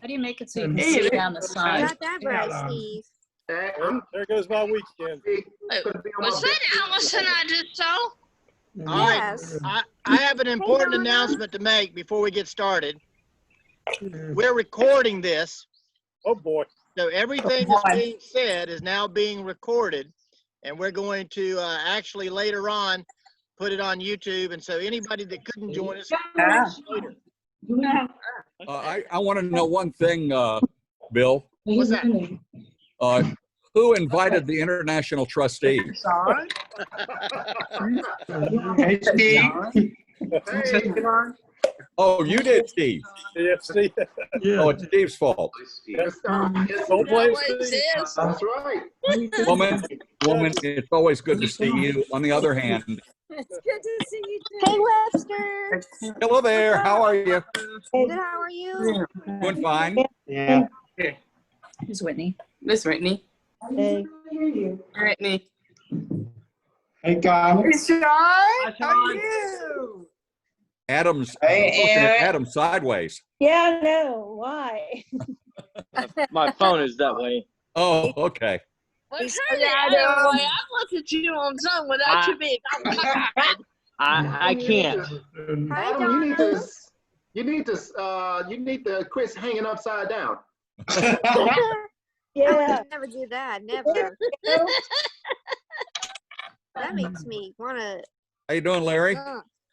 How do you make it so you can see down the side? Not that bright, Steve. Hey, There goes my weekend. Was that Allison I just saw? All right, Yes. I have an important Donna. announcement to make before we get started. We're recording this, Oh, boy. so everything that's being said is now being recorded, and we're going to actually later on put it on YouTube, and so anybody that couldn't join us later. I want to know one thing, Bill. What's that? Who invited the international trustees? Hey, Steve. Oh, you did, Steve. Yeah, Steve. Oh, it's Steve's fault. Don't blame Steve. That's right. Woman, it's always good to see you. On the other hand, It's good to see you too. Hey, Webster. hello there. How are you? Good, how are you? Doing fine. Yeah. Who's Whitney? Miss Whitney. Hey. Whitney. Hey, Kyle. Hey, Sean. How are you? Adam's Hey, looking at Eric. Adam sideways. Yeah, no, why? My phone is that way. Oh, okay. Well, turn it other way. I look at you on Zoom without you being I can't. Hi, Adam, Donna. you need to quit hanging upside down. Yeah. I would never do that. Never. That makes me want to. How you doing, Larry?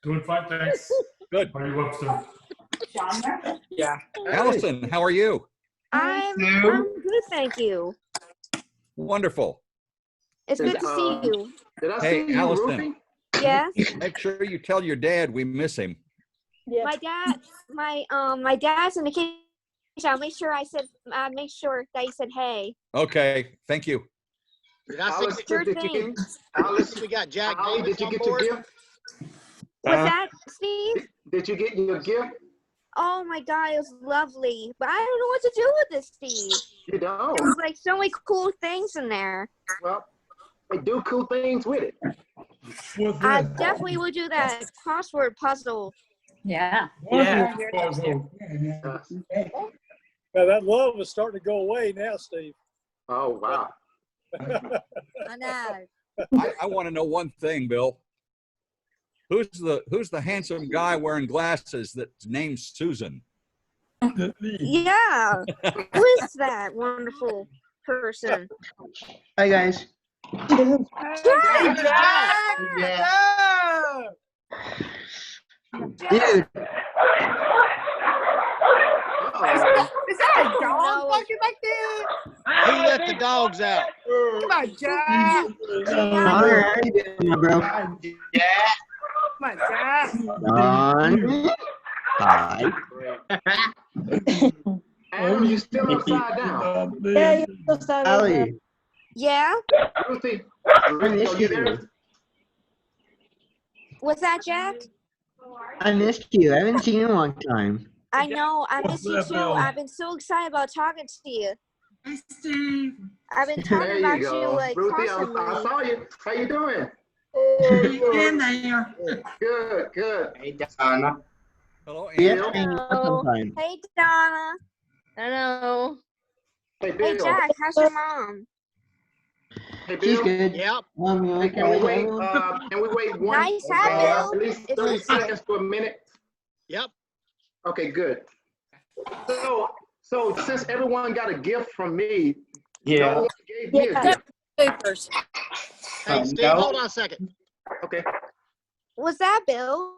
Doing fine, thanks. Good. How are you, Webster? Yeah. Allison, how are you? I'm good, thank you. Wonderful. It's good to see you. Did I Hey, see you, Allison. Ruthie? Yes. Make sure you tell your dad we miss him. Yeah. My dad's in the kitchen. I'll make sure that he said hey. Okay, thank you. Did I Alice, see Sure did you thing. get, Alice? We got Jack Alice, Davis did you on get your board. gift? What's that, Steve? Did you get your gift? Oh my God, it was lovely. But I don't know what to do with this, Steve. You don't. There's like so many cool things in there. Well, they do cool things with it. I definitely will do that crossword puzzle. Yeah. Yeah. Now, that love is starting to go away now, Steve. Oh, wow. I know. I want to know one thing, Bill. Who's the handsome guy wearing glasses that's named Susan? Yeah. Who is that wonderful person? Hi, guys. Hey, Jack. Yeah. Dude. Uh-oh. Is that a dog No. barking back there? Who let the dogs out? Come on, Jack. How are you doing, bro? Yeah. Come on, Jack. Don. Hi. Adam, you still upside down. Yeah, you're supposed to have Allie. Yeah. Ruthie, are you there? What's that, Jack? I missed you. I haven't seen you in a long time. I know. I miss you too. I've been so excited about talking to you. Hey, Steve. I've been There talking about you you go. like Ruthie, I constantly. saw you. How you doing? In there. Good, good. Hey, Donna. Hello, We Andy. have to hang out Hello. sometime. Hey, Donna. Hello. Hey, Hey, Bill. Jack. How's your mom? Hey, She's Bill. good. Yep. You Hey, okay can we with wait? everyone? Can we wait one? Nice. Hi, Bill. At least It's 30 good to see you. seconds to a minute. Yep. Okay, good. So since everyone got a gift from me, no one gave me a Yeah. gift. Papers. Hey, Steve, no. hold on a second. Okay. What's that, Bill?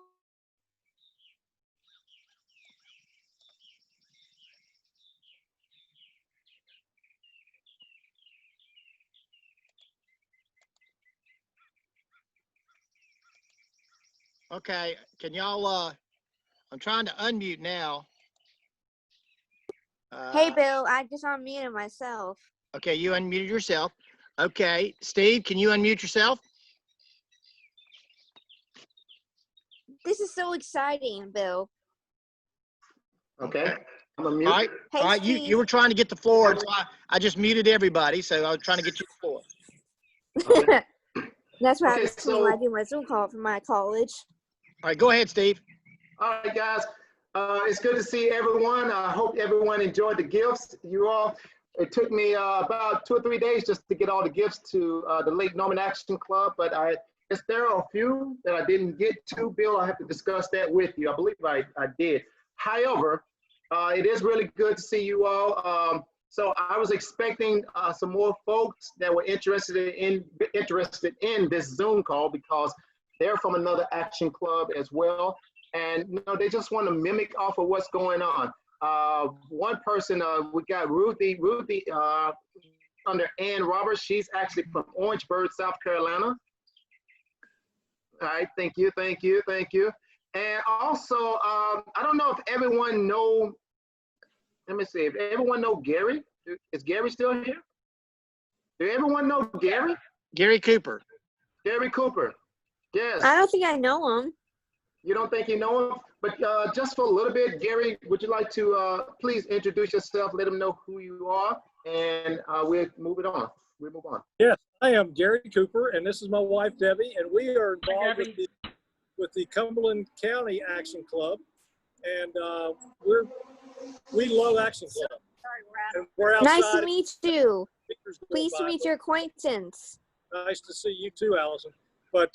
Okay, can y'all, I'm trying to unmute now. Hey, Bill. I just unmuted myself. Okay, you unmuted yourself. Okay, Steve, can you unmute yourself? This is so exciting, Bill. Okay. I'm a All mute. right, Hey, all right, Steve. you were trying to get the floor, and so I just muted everybody, so I was trying to get you the floor. That's what Okay, happens to me when I do my Zoom call from my college. All right, go ahead, Steve. All right, guys. It's good to see everyone. I hope everyone enjoyed the gifts. It took me about 2 or 3 days just to get all the gifts to the Lake Norman Action Club, but there are a few that I didn't get to. Bill, I have to discuss that with you. I believe I did. However, it is really good to see you all. So I was expecting some more folks that were interested in this Zoom call because they're from another action club as well. And they just want to mimic off of what's going on. One person, we got Ruthie under Ann Roberts. She's actually from Orangeburg, South Carolina. All right, thank you. And also, I don't know if everyone know, let me see, if everyone know Gary. Is Gary still here? Do everyone know Gary? Gary Cooper. Gary Cooper, yes. I don't think I know him. You don't think you know him? But just for a little bit, Gary, would you like to please introduce yourself, let them know who you are, and we'll move on. Yes, I am Gary Cooper, and this is my wife, Debbie, and we are involved with the Cumberland County Action Club, and we love Action Club. And we're outside. Nice to meet you. Pleased to meet your acquaintance. Nice to see you too, Allison. But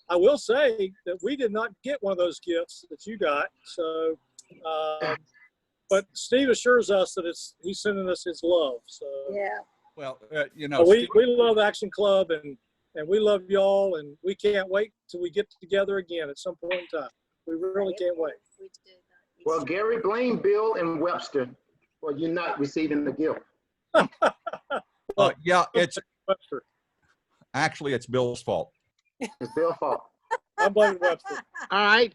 I will say that we did not get one of those gifts that you got. So, but Steve assures us that he's sending us his love. So Yeah. Well, we love Action Club and we love y'all, and we can't wait till we get together again at some point in time. We really can't wait. Well, Gary, blame Bill and Webster for you not receiving the gift. yeah, it's Bill's fault. It's Bill's fault. I'm blaming Webster. All right.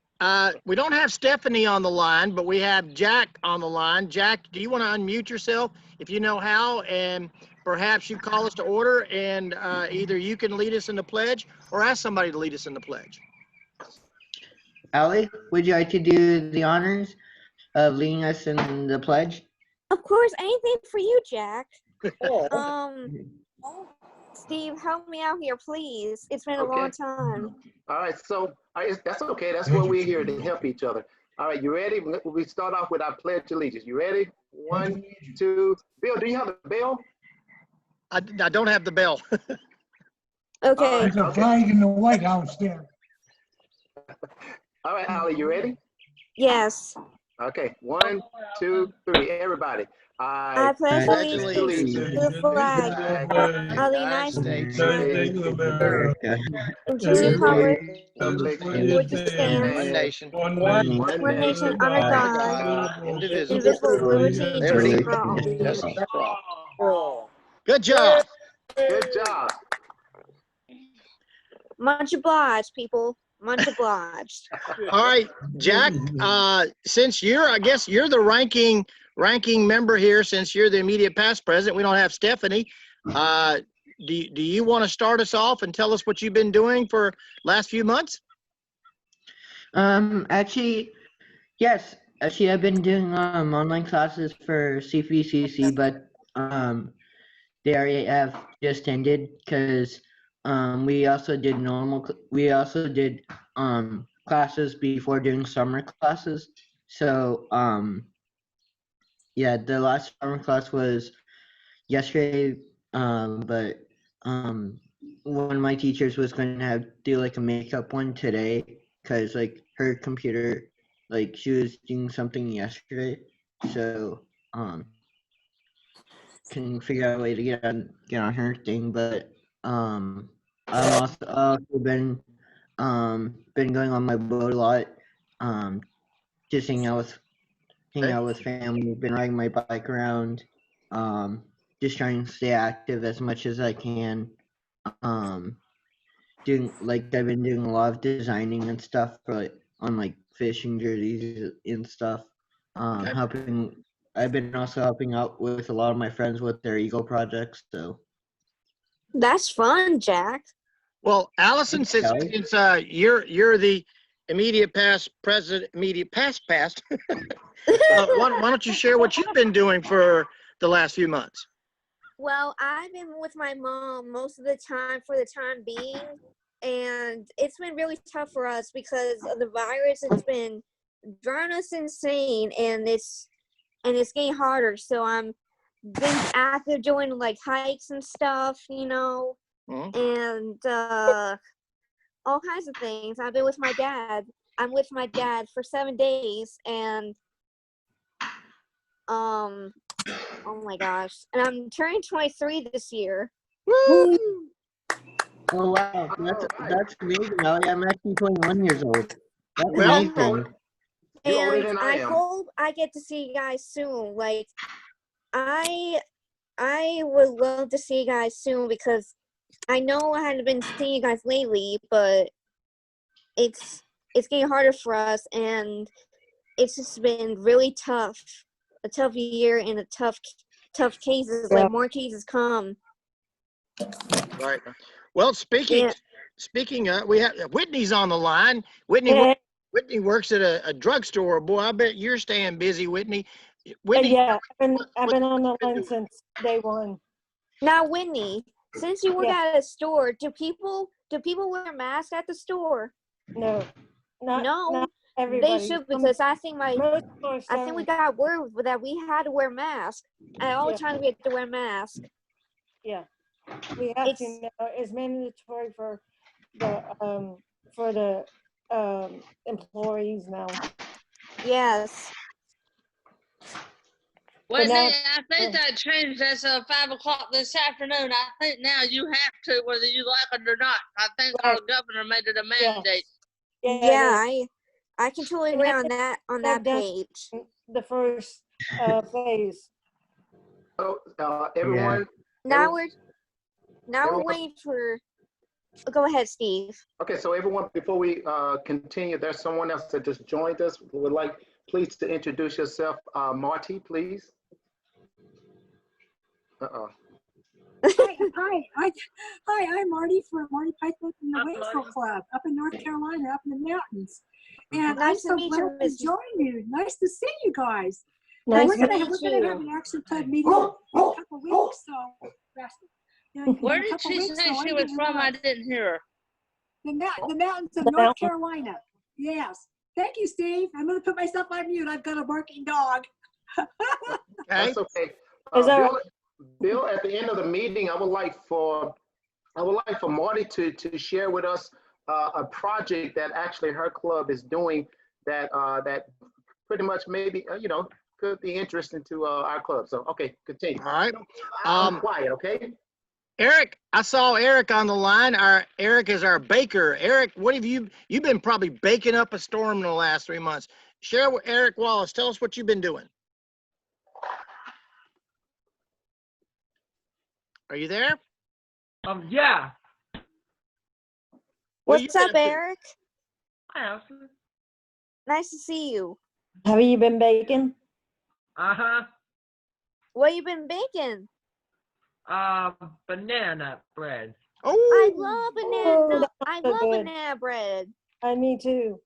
We don't have Stephanie on the line, but we have Jack on the line. Jack, do you want to unmute yourself if you know how, and perhaps you call us to order, and either you can lead us in the pledge or ask somebody to lead us in the pledge. Allie, would you like to do the honors of leading us in the pledge? Of course, anything for you, Jack. Oh. Steve, help me out here, please. It's been a long time. All right, so that's okay. That's why we're here, to help each other. All right, you ready? We start off with our pledge allegiance. You ready? 1, 2. Bill, do you have the bell? I don't have the bell. Okay. There's a flag in the White House there. All right, Holly, you ready? Yes. Okay, 1, 2, 3. Everybody. I pledge allegiance to the flag of the United States and to the republic for which it stands, One nation. one nation under God, indivisible, with liberty and justice for all. Good job. Good job. Much obliged, people. Much obliged. All right, Jack, since I guess you're the ranking member here, since you're the immediate past president, we don't have Stephanie. Do you want to start us off and tell us what you've been doing for last few months? Actually, yes. Actually, I've been doing online classes for CPCC, but they already have just ended because we also did classes before doing summer classes. So yeah, the last summer class was yesterday, but one of my teachers was going to do like a makeup one today because like her computer, like she was doing something yesterday, so can figure out a way to get on her thing. But I've also been going on my boat a lot, just hanging out with family. Been riding my bike around, just trying to stay active as much as I can. I've been doing a lot of designing and stuff for on fishing jerseys and stuff. I've been also helping out with a lot of my friends with their Eagle projects. So that's fun, Jack. Well, Allison, since you're the immediate past president, why don't you share what you've been doing for the last few months? Well, I've been with my mom most of the time for the time being, and it's been really tough for us because of the virus. It's been driving us insane, and it's getting harder. So I'm been active doing like hikes and stuff, you know, and all kinds of things. I've been with my dad. I'm with my dad for 7 days, and oh my gosh, and I'm turning 23 this year. Woo! Oh wow, that's amazing, Ellie. I'm actually 21 years old. That's Well, amazing. You're older And than I am. hope I get to see you guys soon. Like, I would love to see you guys soon because I know I haven't been seeing you guys lately, but it's getting harder for us, and it's just been really tough. A tough year and a tough cases. Yeah. Like more cases come. Right. Well, speaking, we have Whitney's on the line. Whitney works at a drugstore. Boy, I bet you're staying busy, Whitney. Whitney, Yeah, I've been on the line since day one. Now, Whitney, since you work at a store, do people wear masks at the store? No, not They everybody. should, because I think Most we got word that we had to wear masks. And all the time we had to wear masks. Yeah, we have to now. It's mandatory for the employees now. Yes. Well, now- I think that changed as of 5 o'clock this afternoon. I think now you have to, whether you like it or not. I think our governor made it a mandate. Yeah, I can totally agree on that page. The first phase. So, everyone. Now we're waiting for. Go ahead, Steve. Okay, so everyone, before we continue, there's someone else that just joined us. We would like, please, to introduce yourself. Marty, please. Hi, I'm Marty from Marty Python from the Waynesville Club up in North Carolina, up in the mountains. And Nice I'm to so meet glad you, to Miss. join you. Nice to see you guys. Nice we're to gonna meet have an you. Action Club meeting in a couple weeks, so Where did she say she was from? I didn't hear her. The mountains of North Carolina. Yes. Thank you, Steve. I'm going to put myself on mute. I've got a barking dog. That's okay. Bill, at the end of the meeting, I would like for Marty to share with us a project that actually her club is doing that pretty much maybe could be interesting to our club. So okay, continue. All right. I'm quiet, okay? Eric, I saw Eric on the line. Eric is our baker. Eric, what have you've been probably baking up a storm in the last 3 months. Share with Eric Wallace. Tell us what you've been doing. Are you there? Yeah. What's up, Eric? Hi, Allison. Nice to see you. Have you been baking? What you been baking? Banana bread. I love banana. I so love good. banana bread. Me too.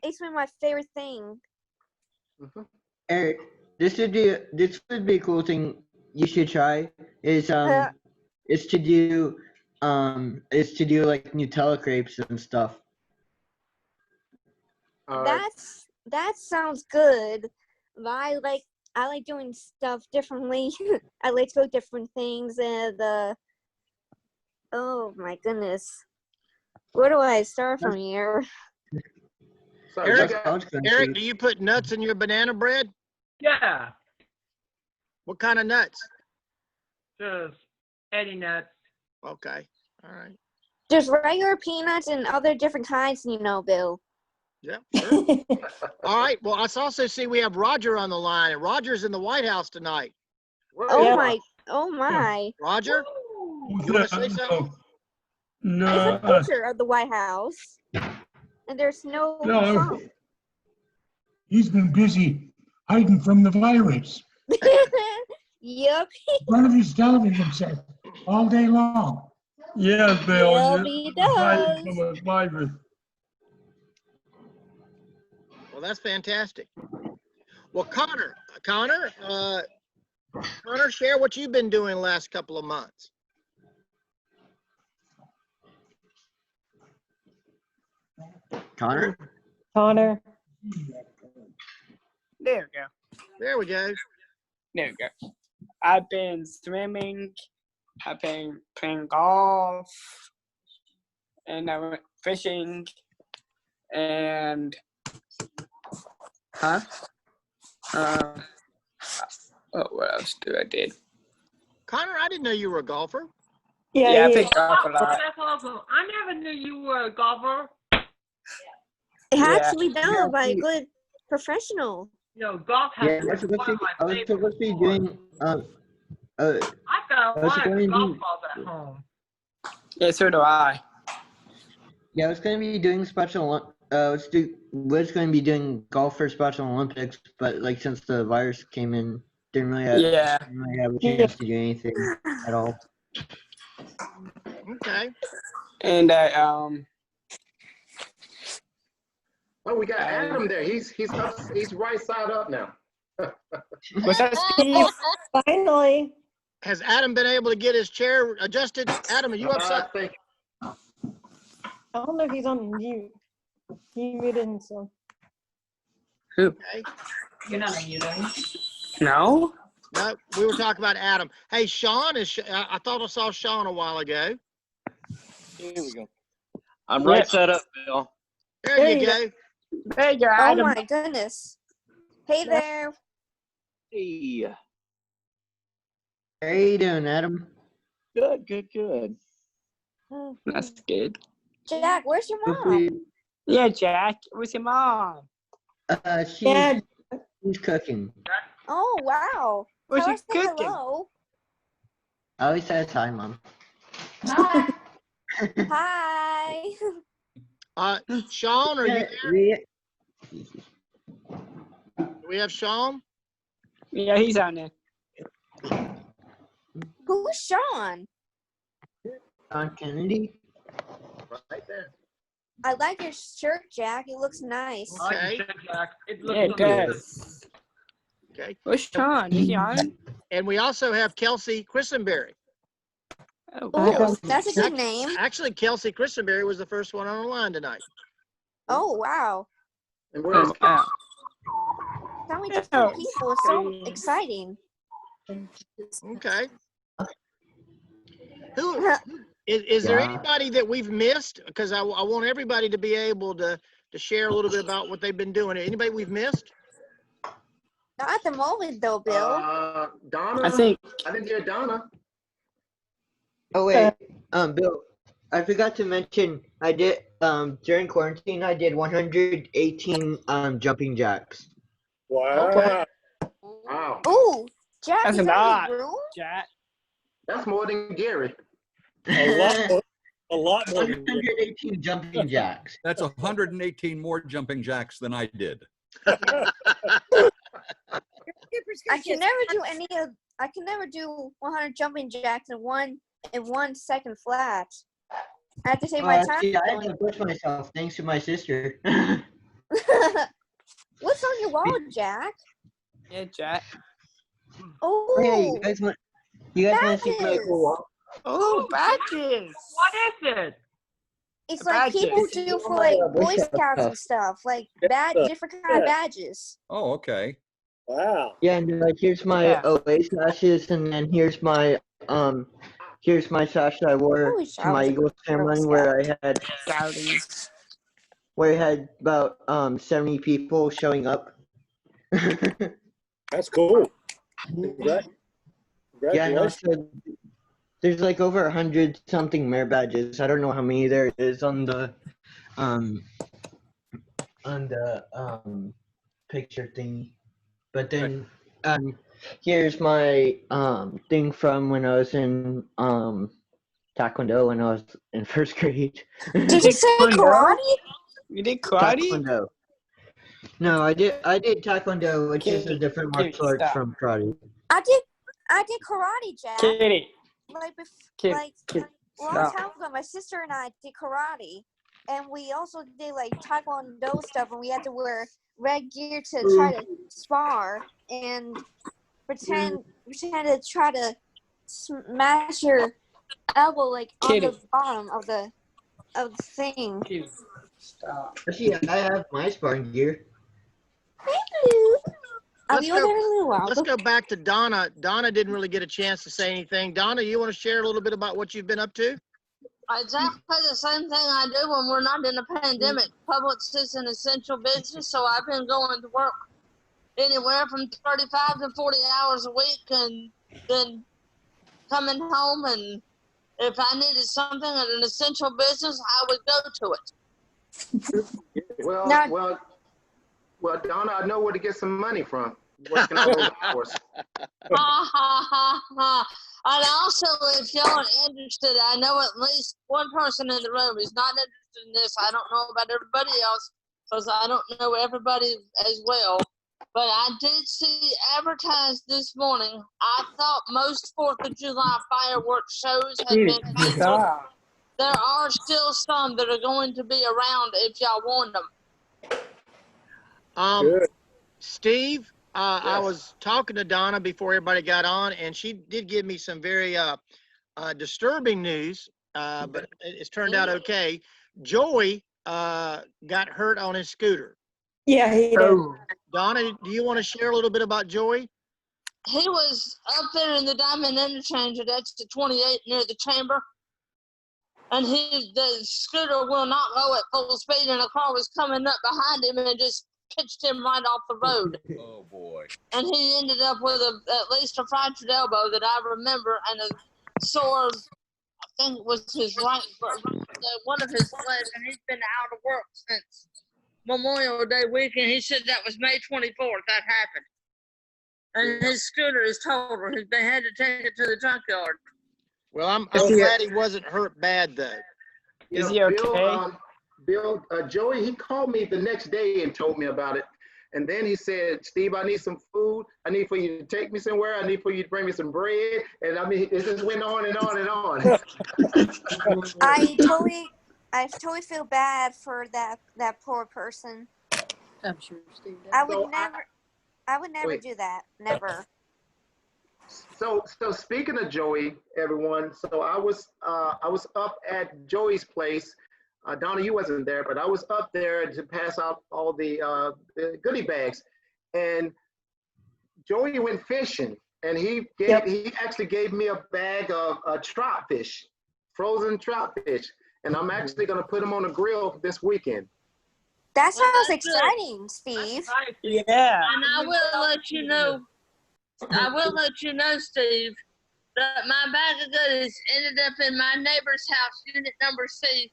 It's been my favorite thing. Eric, this would be a cool thing you should try. Is to do like Nutella crepes and stuff. That sounds good. But I like doing stuff differently. I like to cook different things, and oh my goodness, where do I start from here? Eric, do you put nuts in your banana bread? Yeah. What kind of nuts? Just any nuts. Okay. All right. Just regular peanuts and other different kinds, Bill. Yeah, sure. All right. Well, I also see we have Roger on the line, and Roger's in the White House tonight. Oh my. Roger, you want to say something? It's a picture of the White House, and there's no Trump. He's been busy hiding from the virus. Yep. In front of his television set all day long. Yeah, Bill. Yep, he does. From a virus. Well, that's fantastic. Well, Connor, share what you've been doing the last couple of months. Connor. There we go. There we go. There we go. I've been swimming. I've been playing golf. And I went fishing. And what else I did? Connor, I didn't know you were a golfer. Yeah, I picked golf a lot. That's awesome. I never knew you were a golfer. It had Yeah. to be done by a good professional. You know, golf has Yeah, been I one of my was favorite supposed to be sports. doing, I've got a I was lot going of to golf do, balls at home. Yeah, so do I. yeah, I was going to be doing was going to be doing golf for Special Olympics, but like since the virus came in, didn't really have a chance to do anything at all. Okay. And Oh, we got Adam there. He's right side up now. what's that, Steve? Finally. Has Adam been able to get his chair adjusted? Adam, are you upset? I don't know if he's on mute. He muted himself. Who? Okay. You're not on mute, are you? No. No, we were talking about Adam. Hey, Sean I thought I saw Sean a while ago. Here we go. I'm right set up, Bill. There you go. There you go, Oh Adam. my goodness. Hey there. Hey. How you doing, Adam? Good. That's good. Jack, where's your mom? Yeah, Jack. Where's your mom? She's cooking. Oh, wow. What's Tell she her say cooking? hello. I always says hi, Mom. Hi. Sean, are you there? Do we have Sean? Yeah, he's on there. Who's Sean? Sean Kennedy. Right there. I like your shirt, Jack. It looks nice. Okay. It Yeah, it does. Okay. Where's Sean? Is he on? And we also have Kelsey Christenberry. Oh, that's a good name. Actually, Kelsey Christenberry was the first one on the line tonight. Oh, wow. And where's So many different people. It's so exciting. Okay. Who is there anybody that we've missed? Because I want everybody to be able to share a little bit about what they've been doing. Anybody we've missed? Not at the moment, though, Bill. Donna. I think. I didn't hear Donna. Oh wait, Bill, I forgot to mention I did during quarantine I did 118 jumping jacks. Wow. Okay. Wow. Ooh, Jack, That's is a that lot, your room? Jack. That's more than Gary. A lot more. 118 jumping jacks. That's 118 more jumping jacks than I did. I can never do 100 jumping jacks in one second flat. I have to take my time. See, I had to push myself thanks to my sister. What's on your wall, Jack? Yeah, Jack. Oh, Hey, you guys want to see my cool wall? Oh, badges. What is it? it's like badges. people do for like Boy Boy Scout Scouts and stuff, like different kind of badges. Oh, okay. Wow. Yeah, and here's my OA sashes, and then here's my sash that I wore Holy to my cow, Eagles ceremony Scout. where I had Scouties. about 70 people showing up. That's cool. Yeah, no, Congratulations. so there's like over 100 something mayor badges. I don't know how many there is on the picture thing. But then here's my thing from when I was in Taekwondo when I was in first grade. Did you say karate? You did karate? Taekwondo. No, I did Taekwondo, which is a different martial arts stop. from karate. I did karate, Jack. Kitty. Like Kitty, a long stop. time ago, my sister and I did karate, and we also did like Taekwondo stuff, and we had to wear red gear to try to spar and pretend to try to smash your elbow like on the bottom of the thing. Stop. Actually, I have my sparring gear. Thank you. I'll be over there in a little while. Let's go back to Donna. Donna didn't really get a chance to say anything. Donna, you want to share a little bit about what you've been up to? Exactly the same thing I do when we're not in a pandemic. Publix is an essential business, so I've been going to work anywhere from 35 to 40 hours a week, and then coming home, and if I needed something at an essential business, I would go to it. Well, Donna, I know where to get some money from. Working out those hours. Ha ha ha ha. And also, if y'all are interested, I know at least one person in the room is not interested in this. I don't know about everybody else because I don't know everybody as well. But I did see advertised this morning. I thought most 4th of July fireworks shows had been canceled. There are still some that are going to be around if y'all want them. Steve, I Yes. was talking to Donna before everybody got on, and she did give me some very disturbing news, but it's turned out okay. Joey got hurt on his scooter. Yeah, he did. Donna, do you want to share a little bit about Joey? He was up there in the Diamond Interchange at exit 28 near the chamber. And the scooter will not go at full speed, and a car was coming up behind him and just pitched him right off the road. Oh boy. And he ended up with at least a fractured elbow that I remember, and a sore, I think it was his right, one of his legs, and he's been out of work since Memorial Day weekend. He said that was May 24th that happened. And his scooter is totaled. They had to take it to the junkyard. Well, I'm glad he wasn't hurt bad, though. Is he okay? Bill, Joey, he called me the next day and told me about it. And then he said, Steve, I need some food. I need for you to take me somewhere. I need for you to bring me some bread. And I mean, it just went on and on and on. I totally feel bad for that poor person. I'm sure Steve does. I would never do that. Never. So speaking of Joey, everyone, so I was up at Joey's place. Donna, you wasn't there, but I was up there to pass out all the goodie bags, and Joey went fishing, and he actually gave me a bag of trout fish, frozen trout fish, and I'm actually going to put them on the grill this weekend. That sounds exciting, Steve. Yeah. And I will let you know, Steve, that my bag of goodies ended up in my neighbor's house, unit number C.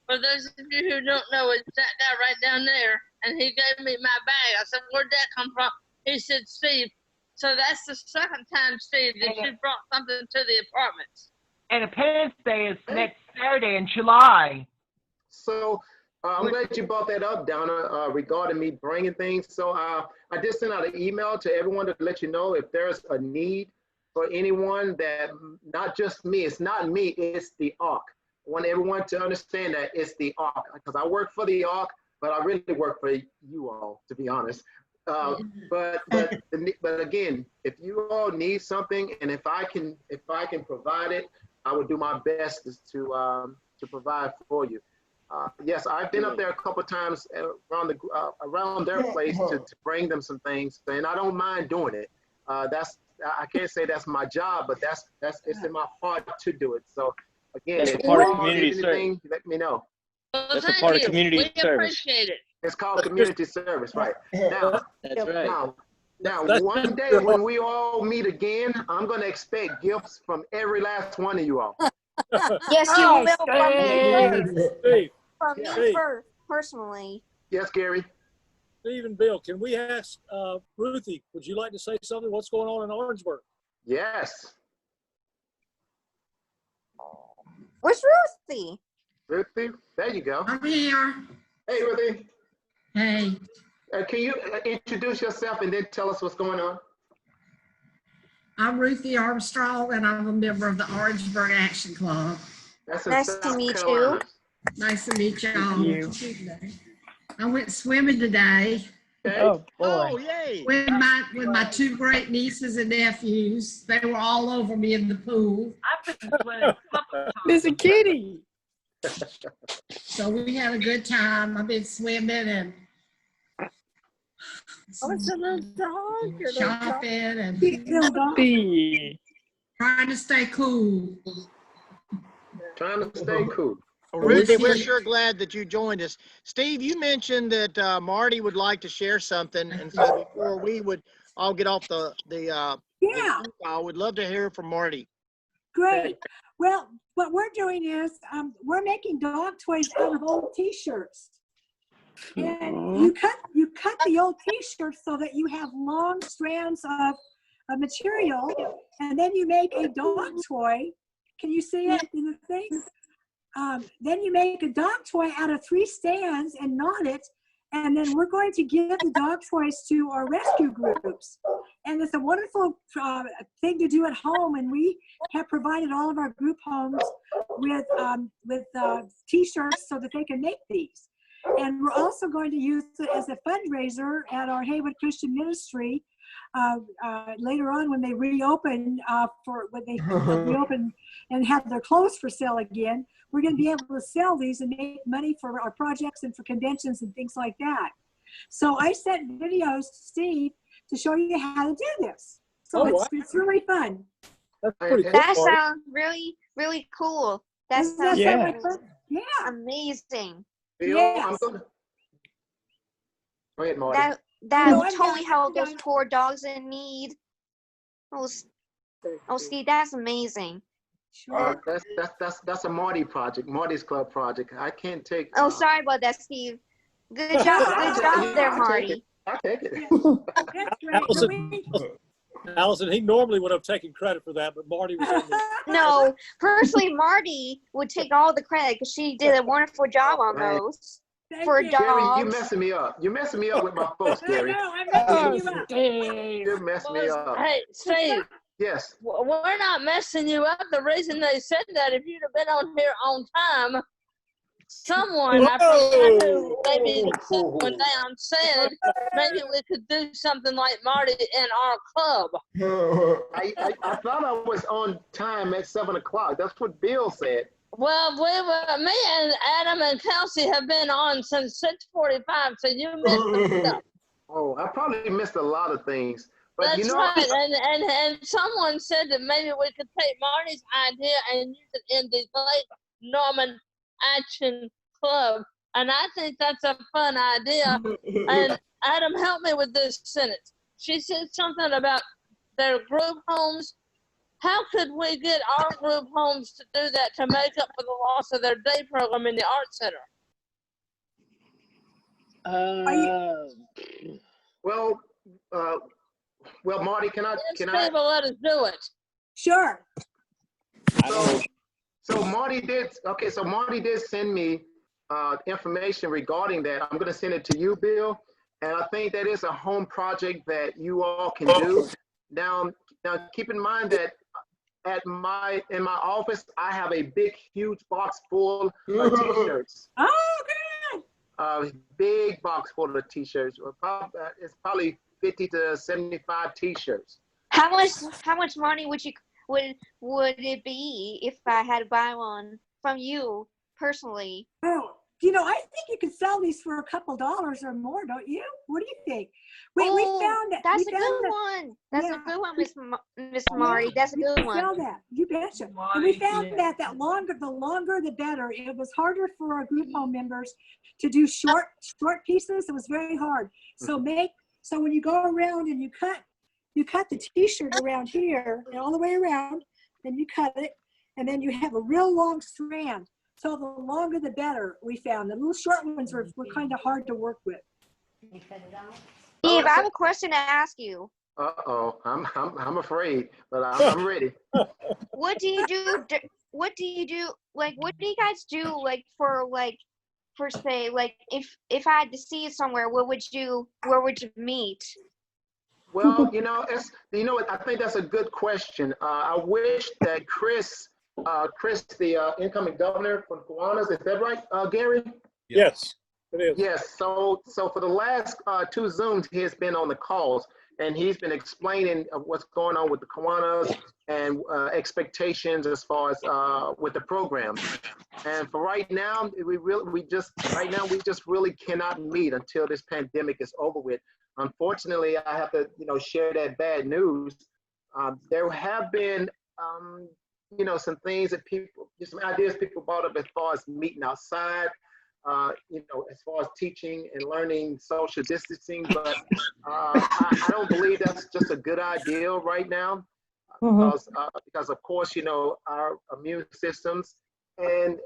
For those of you who don't know, it's that guy right down there, and he gave me my bag. I said, where'd that come from? He said, Steve. So that's the second time, Steve, that you brought something to the apartments. And Independence Day is next Saturday in July. So I'm glad you brought that up, Donna, regarding me bringing things. So I did send out an email to everyone to let you know if there's a need for anyone that, not just me, it's not me, it's the ARC. I want everyone to understand that it's the ARC, because I work for the ARC, but I really work for you all, to be honest. But again, if you all need something, and if I can provide it, I would do my best to provide for you. Yes, I've been up there a couple of times around their place to bring them some things, and I don't mind doing it. I can't say that's my job, but it's in my heart to do it. So again, That's if a part of you all need community anything, let me know. Well, That's a part of community we service. appreciate it. It's called community service, right? Now, That's right. now, one day when we all meet again, I'm going to expect gifts from every last one of you all. Yes, you will from me. Steve, From me first, personally. Yes, Gary. Steve and Bill, can we ask Ruthie, would you like to say something? What's going on in Orangeburg? Yes. Where's Ruthie? Ruthie, there you go. I'm here. Hey, Ruthie. Hey, Can you introduce yourself and then tell us what's going on? I'm Ruthie Armstrong, and I'm a member of the Orangeburg Action Club. That's in Nice South to meet Carolina. you. Nice to meet y'all. Thank you. I went swimming today Okay. Oh, boy. Oh, yay. with my two great nieces and nephews. They were all over me in the pool. I've been swimming a couple times. Mr. Kitty. So we had a good time. I've been swimming, and Oh, it's a little dog. Your little dog. shopping and Little dog. Puppy. trying to stay cool. Trying to stay cool. Well, Ruthie, we're sure glad that you joined us. Steve, you mentioned that Marty would like to share something, and so before we would all get off the Yeah, I would love to hear from Marty. great. Well, what we're doing is we're making dog toys out of old T-shirts. And you cut the old T-shirts so that you have long strands of material, and then you make a dog toy. Can you see it in the thing? Then you make a dog toy out of 3 stands and knot it, and then we're going to give the dog toys to our rescue groups. And it's a wonderful thing to do at home, and we have provided all of our group homes with T-shirts so that they can make these. And we're also going to use it as a fundraiser at our Haywood Christian Ministry later on when they reopen reopen and have their clothes for sale again. We're going to be able to sell these and make money for our projects and for conventions and things like that. So I sent videos to Steve to show you how to do this. So it's really fun. That's pretty cool. That sounds really, really cool. That Doesn't that sounds sound like fun? Yeah. amazing. Bill, Yes. I'm gonna. Go ahead, Marty. That No, would I'm totally done. help I'm those done. poor dogs in need. Oh, Steve, that's amazing. Sure. That's a Marty project, Marty's Club project. I can't take. Oh, sorry about that, Steve. Good job, good job there, Marty. I'll take it. That's great. Allison, he normally would have taken credit for that, but Marty was on the No, personally, Marty would take all the credit because she did a wonderful job on those for you. Gary, dogs. you messing me up. You're messing me up with my folks, Gary. No, I'm messing you up. Steve. You're messing me up. Hey, Steve. Yes. We're not messing you up. The reason they said that, if you'd have been on here on time, someone, I forgot who, maybe someone down said maybe we could do something like Marty in our club. I thought I was on time at 7 o'clock. That's what Bill said. Well, me and Adam and Kelsey have been on since 6:45, so you missed some stuff. Oh, I probably missed a lot of things. But That's you know, right, and someone said that maybe we could take Marty's idea and use it in the Lake Norman Action Club, and I think that's a fun idea. And Adam, help me with this sentence. She said something about their group homes. How could we get our group homes to do that to make up for the loss of their day program in the art center? Well, Marty, can I? People let us do it. Sure. So Marty did. Okay, so Marty did send me information regarding that. I'm going to send it to you, Bill. And I think that is a home project that you all can do. Now keep in mind that in my office, I have a big, huge box full of T-shirts. Oh, good. Big box full of T-shirts. It's probably 50 to 75 T-shirts. How much money would it be if I had to buy one from you personally? Oh, I think you could sell these for a couple dollars or more, don't you? What do you think? We found that. That's a good one. That's a good one, Miss Marty. That's a good one. Sell that. You betcha. And we found that the longer the better. It was harder for our group home members to do short pieces. It was very hard. So when you go around and you cut the T-shirt around here and all the way around, then you cut it, and then you have a real long strand. So the longer the better, we found. The little short ones were kind of hard to work with. Steve, I have a question to ask you. Uh-oh, I'm afraid, but I'm ready. What do you do? What do you do? Like, what do you guys do? Like, for say, like, if I had to see you somewhere, where would you meet? Well, I think that's a good question. I wish that Chris, the incoming governor from Kiwanis, is that right, Gary? Yes, it is. Yes. So for the last 2 Zooms, he has been on the calls, and he's been explaining what's going on with the Kiwanis and expectations as far as with the program. And for right now, we just really cannot meet until this pandemic is over with. unfortunately, I have to, share that bad news. There have been, some things that some ideas people brought up as far as meeting outside, as far as teaching and learning social distancing, but I don't believe that's just a good idea right now, because of course, our immune systems, and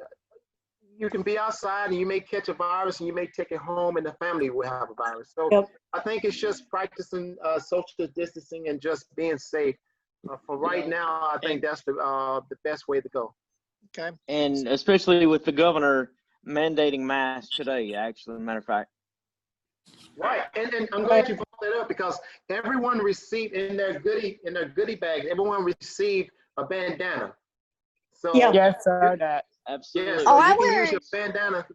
you can be outside and you may catch a virus and you may take it home and the family will have a virus. So I think it's just practicing social distancing and just being safe. For right now, I think that's the best way to go. Okay. And especially with the governor mandating masks today, actually, matter of fact. Right, and I'm glad you brought that up because everyone received in their goodie bags, everyone received a bandana. So Yes, I heard that. Absolutely. Yeah, so you can use your bandana.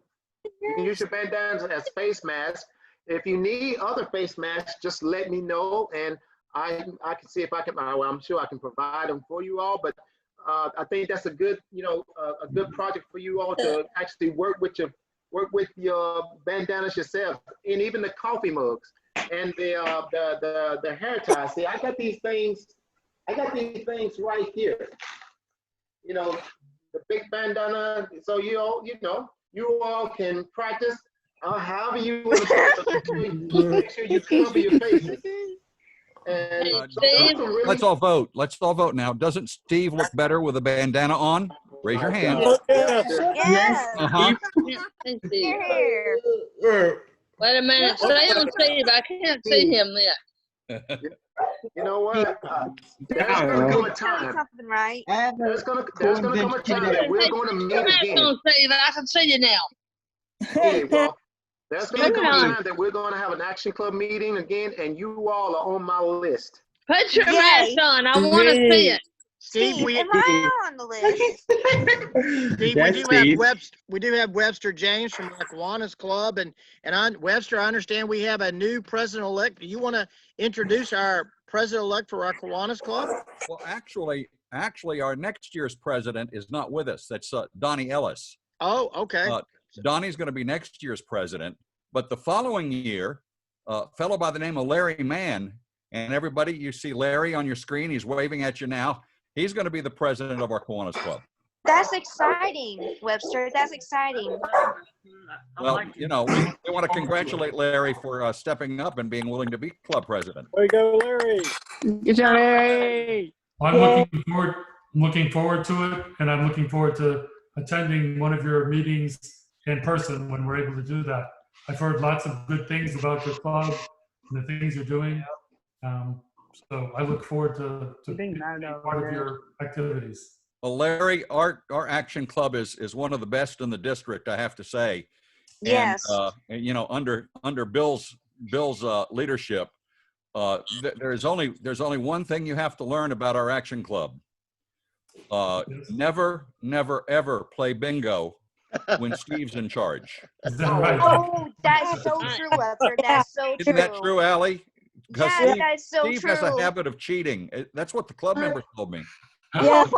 You can use your bandanas as face masks. If you need other face masks, just let me know, and I can see if I can. Well, I'm sure I can provide them for you all. But I think that's a good, a good project for you all to actually work with your bandanas yourself, and even the coffee mugs and the hair ties. See, I got these things right here. The big bandana, so you all can practice however you want to make sure you cover your faces. And Let's all vote. Let's all vote now. Doesn't Steve look better with a bandana on? Raise your hand. Yes. Uh-huh. Here. Wait a minute. Stay on Steve. I can't see him yet. You know what? There's gonna come a time. Something right. There's gonna come a time that we're going to meet again. Steve, I can see you now. Okay, well, there's gonna come a time that we're gonna have an Action Club meeting again, and you all are on my list. Put your mask on. I want to see it. Steve, we, am I on the list? Steve, we do have Webster James from the Kiwanis Club, and Webster, I understand we have a new president-elect. Do you want to introduce our president-elect for our Kiwanis Club? Well, actually, our next year's president is not with us. That's Donnie Ellis. Oh, okay. Donnie's going to be next year's president, but the following year, a fellow by the name of Larry Mann, and everybody, you see Larry on your screen. He's waving at you now. He's going to be the president of our Kiwanis Club. That's exciting, Webster. That's exciting. Well, we want to congratulate Larry for stepping up and being willing to be club president. There you go, Larry. Good job, Larry. I'm looking forward to it, and I'm looking forward to attending one of your meetings in person when we're able to do that. I've heard lots of good things about your club and the things you're doing. So I look forward to being part of your activities. Well, Larry, our Action Club is one of the best in the district, I have to say. Yes. And, under Bill's leadership, there's only one thing you have to learn about our Action Club. Never, ever play bingo when Steve's in charge. Is that right? Oh, that's so true, Webster. That's so true. Isn't that true, Allie? Because Yes, that's so Steve true. has a habit of cheating. That's what the club members told me. Yeah. Wait.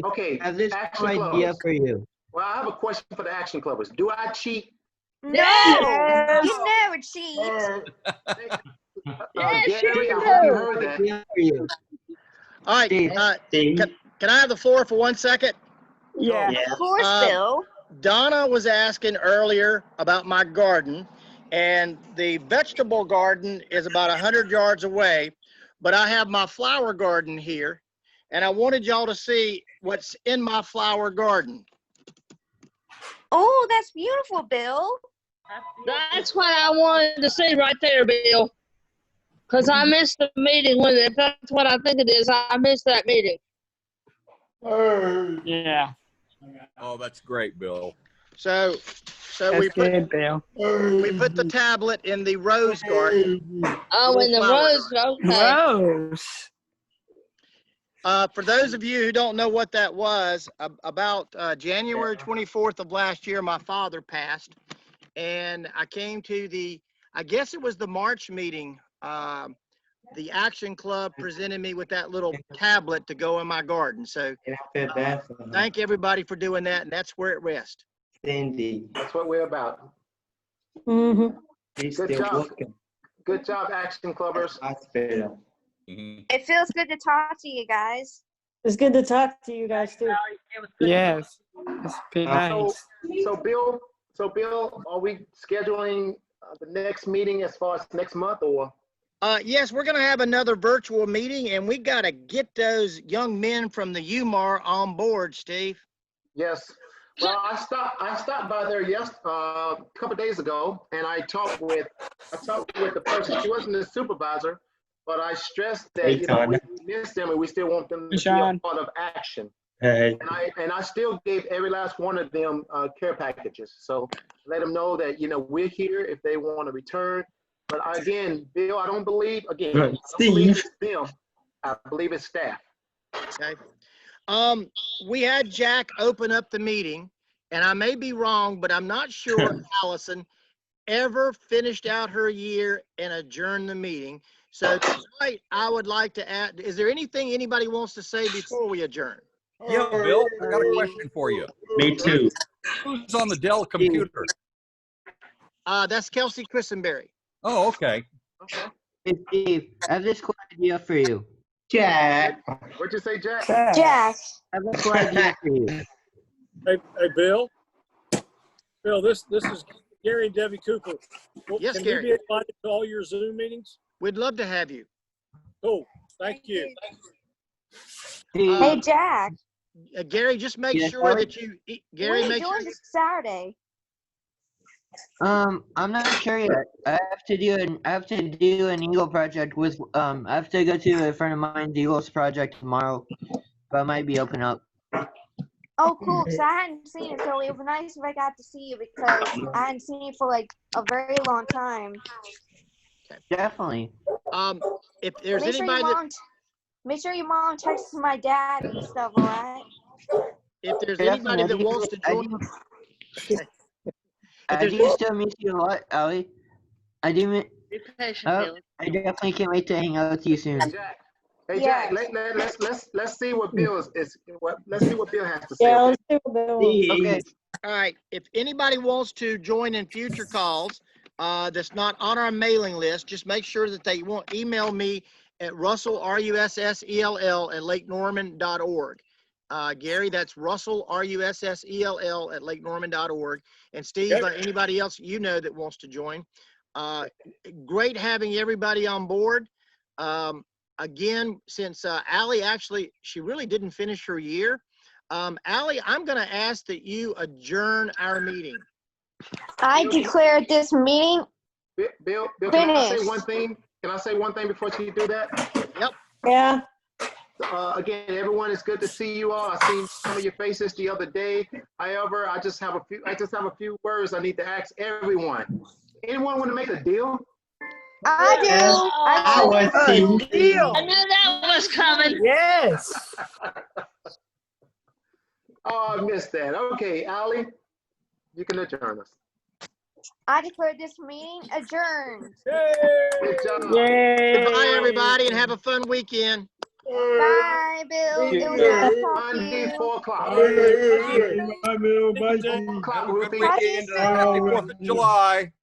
Okay, I have this Action idea Clubs. for you. Well, I have a question for the Action Clubbers. Do I cheat? No, you never cheat. Gary, I hope you heard that. Idea for you. All right. Can I have the floor for 1 second? Yeah. Of course, Bill. Donna was asking earlier about my garden, and the vegetable garden is about 100 yards away, but I have my flower garden here, and I wanted y'all to see what's in my flower garden. Oh, that's beautiful, Bill. That's what I wanted to see right there, Bill. Because I missed the meeting with it. That's what I think it is. I missed that meeting. Yeah. Oh, that's great, Bill. So That's we good, Bill. put the tablet in the rose garden. Oh, in the rose. Okay. Rose. For those of you who don't know what that was, about January 24th of last year, my father passed, and I came to I guess it was the March meeting. The Action Club presented me with that little tablet to go in my garden. So thank everybody for doing that, and that's where it rests. Cindy. That's what we're about. Mm-hmm. He's Good still job. working. Good job, Action Clubbers. Hospital. It feels good to talk to you guys. It's good to talk to you guys too. Yes. It's been nice. So Bill, are we scheduling the next meeting as far as next month or? Yes, we're going to have another virtual meeting, and we got to get those young men from the UMAR on board, Steve. Yes. Well, I stopped by there a couple days ago, and I talked with the person. She wasn't the supervisor, but I stressed that we miss them and we still want them to be a part of Action. Hey. And I still gave every last one of them care packages. So let them know that we're here if they want to return. But again, Bill, I don't believe it's them. I believe it's staff. Okay. We had Jack open up the meeting, and I may be wrong, but I'm not sure Allison ever finished out her year and adjourned the meeting. So tonight, I would like to add, is there anything anybody wants to say before we adjourn? Yeah, Bill, I got a question for you. Me too. Who's on the Dell computer? That's Kelsey Christenberry. Oh, okay. Hey, Steve, I have this cool idea for you. Jack. What'd you say, Jack? Jack. I have this cool idea for you. Hey, Bill. Bill, this is Gary and Debbie Cooper. Yes, Can Gary. we be invited to all your Zoom meetings? We'd love to have you. Cool. Thank you. Hey, Jack. Gary, just make Yes, sure Ellie? that you, What Gary, are you make sure. doing this Saturday? I'm not sure yet. I have to do an Eagle project with I have to go to a friend of mine's Eagles project tomorrow, but I might be open up. Oh, cool. Because I hadn't seen it, so it was nice if I got to see you because I hadn't seen you for like a very long time. Definitely. If there's Make sure anybody that, make sure your mom texts my dad and stuff, all right? if there's anybody that wants to join. I do still miss you a lot, Allie. I do miss. Be patient, Oh, Billy. I definitely can't wait to hang out with you soon. Jack. Hey, Jack. Let's see what Bill let's see what Bill has to say. Yeah, let's do it, Bill. Okay. All right. If anybody wants to join in future calls, that's not on our mailing list, just make sure that they won't email me at Russell, RUSSELL at lakenorman.org. Gary, that's Russell, RUSSELL at lakenorman.org. And Steve, anybody else that wants to join. Great having everybody on board. Again, since Allie she really didn't finish her year. Allie, I'm going to ask that you adjourn our meeting. I declare this meeting Bill, can I say finished. one thing? Can I say one thing before you do that? Yep. Yeah. Again, everyone, it's good to see you all. I seen some of your faces the other day. However, I just have a few words I need to ask everyone. Anyone want to make a deal? I do. I was thinking. I knew that was coming. Yes. Oh, I missed that. Okay, Allie, you can adjourn us. I declare this meeting adjourned. Good job. Yay. Goodbye, everybody, and have a fun weekend. Bye, Bill. It was nice talking to Monday, you. 4 o'clock. Bye, Bill. Bye, Steve. O'clock, Have a good Ruthie. weekend. Happy 4th of July.